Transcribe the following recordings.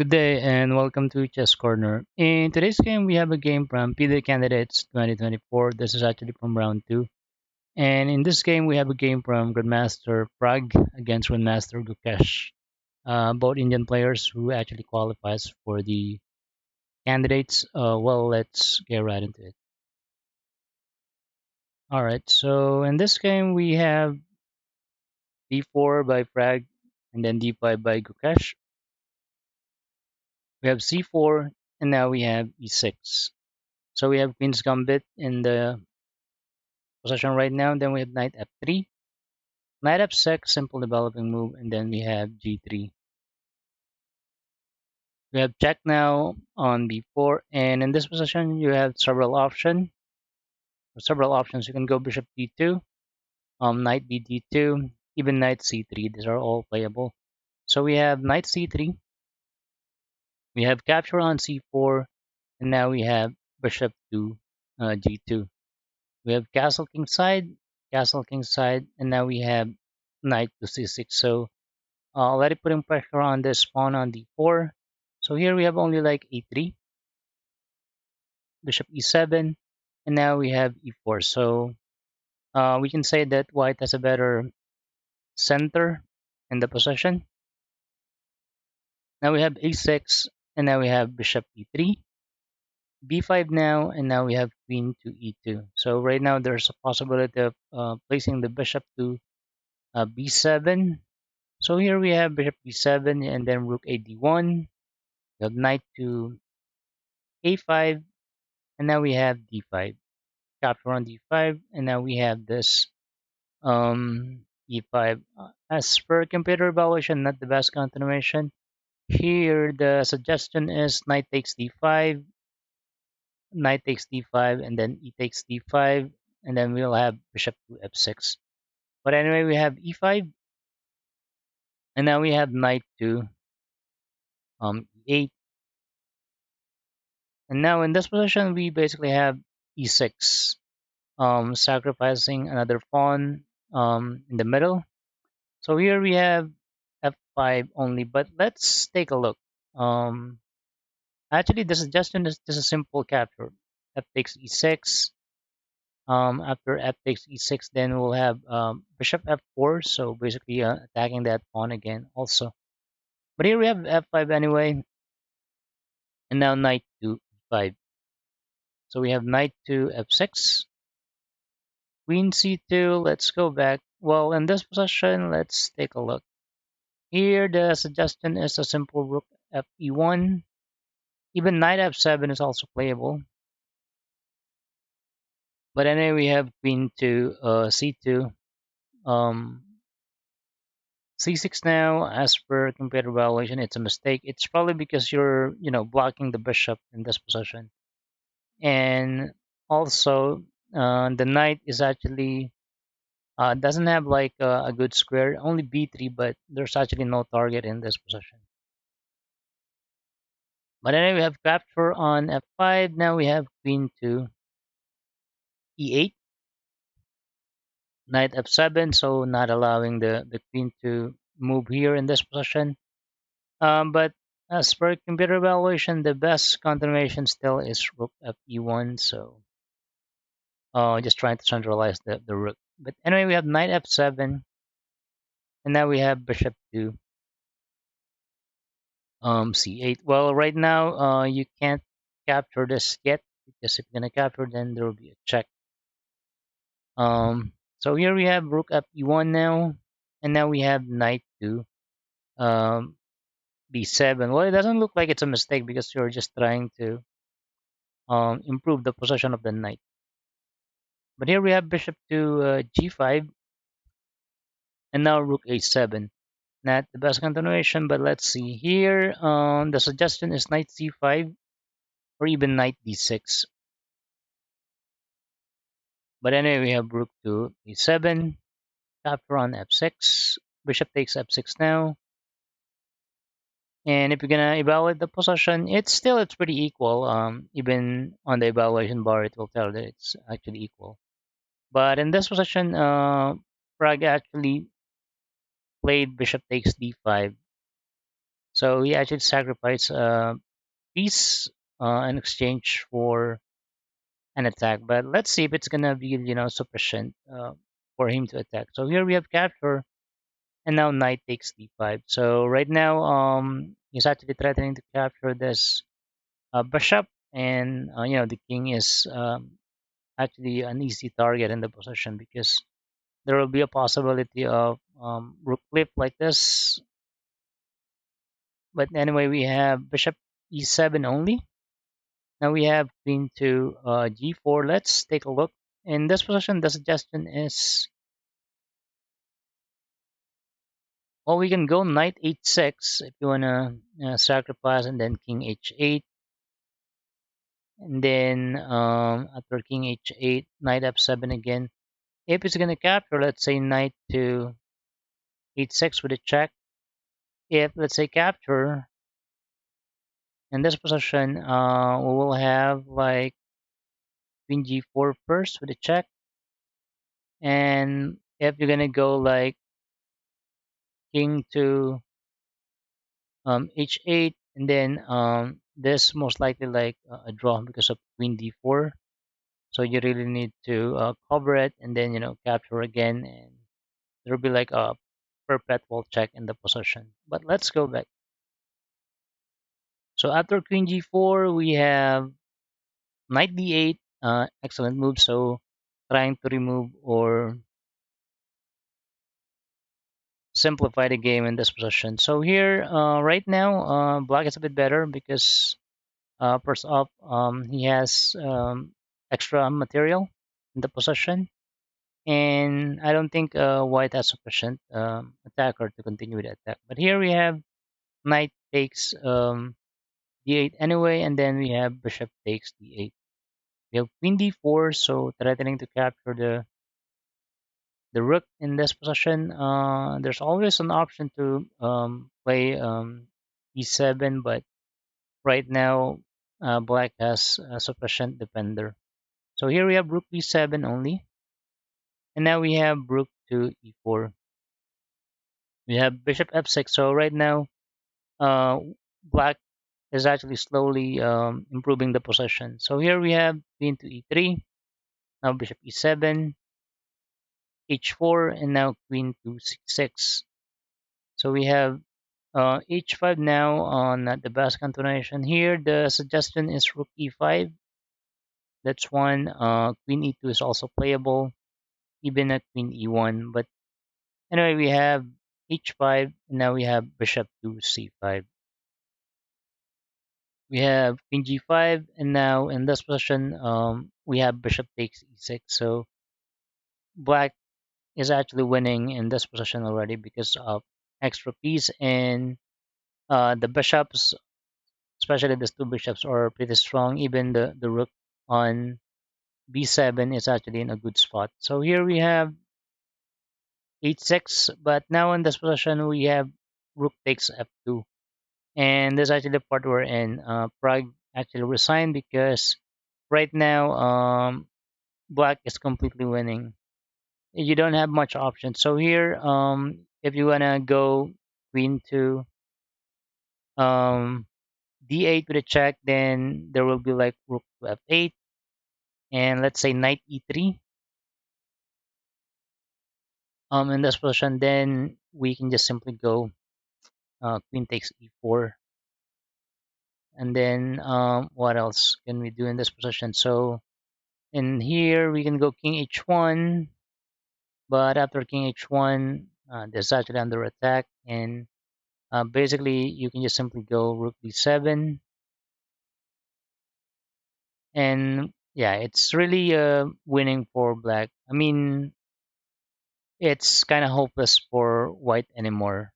Good day and welcome to Chess Corner. In today's game, we have a game from FIDE Candidates 2024. This is actually from round 2. And in this game, we have a game from Grandmaster Pragg against Grandmaster Gukesh. Both Indian players who actually qualifies for the candidates. Well, let's get right into it. Alright, so in this game, we have d4 by Pragg and then d5 by Gukesh. We have c4 and now we have e6. So we have Queen's Gambit in the position right now. Then we have knight f3, knight f6, simple developing move, and then we have g3. We have check now on b4, and in this position you have several options. You can go bishop d2, knight b d2, even knight c3. These are all playable. So we have knight c3, we have capture on c4, and now we have bishop to g2. We have castle king side, and now we have knight to c6. So already putting pressure on this pawn on d4. So here we have only like a3, bishop e7, and now we have e4. So we can say that white has a better center in the position. Now we have a6, and now we have bishop e3, b5 now, and now we have queen to e2. So right now there's a possibility of placing the bishop to b7. So here we have bishop b7 and then rook a d1. We have knight to a5, and now we have d5. Capture on d5, and now we have this e5. As per computer evaluation, not the best continuation. Here the suggestion is knight takes d5, knight takes d5, and then e takes d5, and then we'll have bishop to f6. But anyway, we have e5, and now we have knight to e8. And now in this position, we basically have e6, sacrificing another pawn in the middle. So here we have f5 only, but let's take a look. Actually, the suggestion is just a simple capture. F takes e6. After f takes e6, then we'll have bishop f4. So basically attacking that pawn again also. But here we have f5 anyway, and now knight to e5. So we have knight to f6, queen c2. Let's go back. Well, in this position, let's take a look. Here, the suggestion is a simple rook fe1. Even knight f7 is also playable. But anyway, we have queen to c2. C6 now, as per computer evaluation, it's a mistake. It's probably because you're, blocking the bishop in this position. And also, the knight is actually doesn't have like a good square, only b3, but there's actually no target in this position. But anyway, we have capture on f5. Now we have queen to e8, knight f7, so not allowing the queen to move here in this position. But as per computer evaluation, the best continuation still is rook fe1, so just trying to centralize the rook. But anyway, we have knight f7, and now we have bishop to c8. Well, right now you can't capture this yet, because if you're gonna capture, then there will be a check. So here we have rook fe1 now, and now we have knight to b7. Well, it doesn't look like it's a mistake because you're just trying to improve the position of the knight. But here we have bishop to g5, and now rook a7. Not the best continuation, but let's see here. The suggestion is knight c5 or even knight d6. But anyway, we have rook to a7, capture on f6, bishop takes f6 now. And if you're gonna evaluate the position, it's pretty equal. Even on the evaluation bar, it will tell that it's actually equal. But in this position, Pragg actually played bishop takes d5. So he actually sacrificed piece in exchange for an attack. But let's see if it's gonna be sufficient for him to attack. So here we have capture, and now knight takes d5. So right now he's actually threatening to capture this bishop, and the king is actually an easy target in the position because there will be a possibility of rook flip like this. But anyway, we have bishop e7 only. Now we have queen to g4. Let's take a look. In this position, the suggestion is, well, we can go knight h6 if you want to sacrifice, and then king h8. And then after king h8, knight f7 again. If it's going to capture, let's say knight to h6 with a check. If, let's say, capture, in this position, we will have like queen g4 first with a check. And if you're going to go like king to h8, and then this most likely like a draw because of queen d4. So you really need to cover it, and then capture again, and there'll be like a perpetual check in the position. But let's go back. So after queen g4, we have knight d8. Excellent move. So trying to remove or simplify the game in this position. So here, right now, black is a bit better because first off, he has extra material in the position, and I don't think white has sufficient attacker to continue with the attack. But here we have knight takes d8 anyway, and then we have bishop takes d8. We have queen d4, so threatening to capture the rook in this position. There's always an option to play e7, but right now black has a sufficient defender. So here we have rook b7 only, and now we have rook to e4. We have bishop f6. So right now, uh, black is actually slowly improving the position. So here we have queen to e3, now bishop e7, h4, and now queen to c6. So we have h5 now on the best continuation. Here the suggestion is rook e5. That's one. Queen e2 is also playable, even at queen e1. But anyway, we have h5, and now we have bishop to c5. We have queen g5, and now in this position, we have bishop takes e6. So black is actually winning in this position already because of extra piece, and the bishops, especially these two bishops, are pretty strong. Even the rook on b7 is actually in a good spot. So here we have h6, but now in this position we have rook takes f2, and this is actually the part we're in. Pragg actually resigned because right now black is completely winning. You don't have much options. So here, if you wanna go queen to um, d8 with a check, then there will be like rook to f8, and let's say knight e3 in this position. Then we can just simply go queen takes e4, and then what else can we do in this position? So in here we can go king h1, but after king h1, there's actually under attack, and basically you can just simply go rook d7, and yeah, it's really winning for black. I mean, it's kind of hopeless for white anymore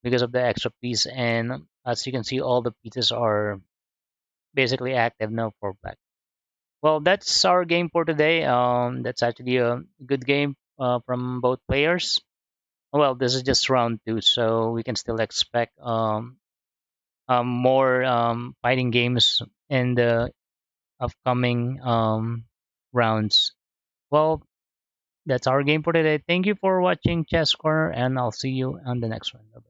because of the extra piece, and as you can see, all the pieces are basically active now for black. Well, that's our game for today. That's actually a good game from both players. Well, this is just round two, so we can still expect more fighting games in the upcoming rounds. Well, that's our game for today. Thank you for watching Chess Corner, and I'll see you on the next one. Bye-bye.